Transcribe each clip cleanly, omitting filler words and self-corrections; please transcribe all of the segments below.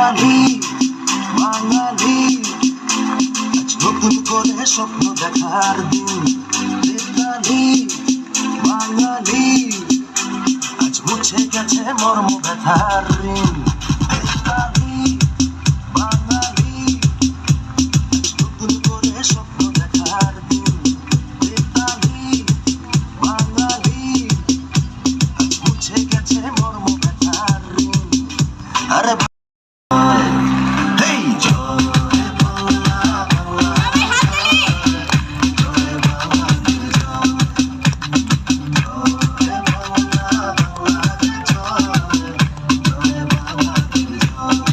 বেতালি বাঙালি, আজ নতুন করে স্বপ্ন দেখার দিন। বেতালি বাঙালি, আজ মুছে গেছে মর্ম ব্যথার ঋণ। বেতালি বাঙালি, আজ নতুন করে স্বপ্ন দেখার দিন। বেতালি বাঙালি, আজ মুছে গেছে মর্ম ব্যথার ঋণ। আরে হেই জয় বাংলা বাংলা, জয় বাংলা জয়, জয় বাংলা বাংলা জয়, জয় বাংলা জয়।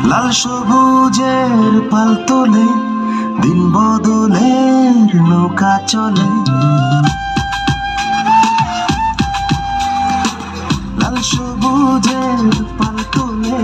লাল সবুজের পাল তোলে, দিন বদলের নৌকা চলে। লাল সবুজের পাল তোলে,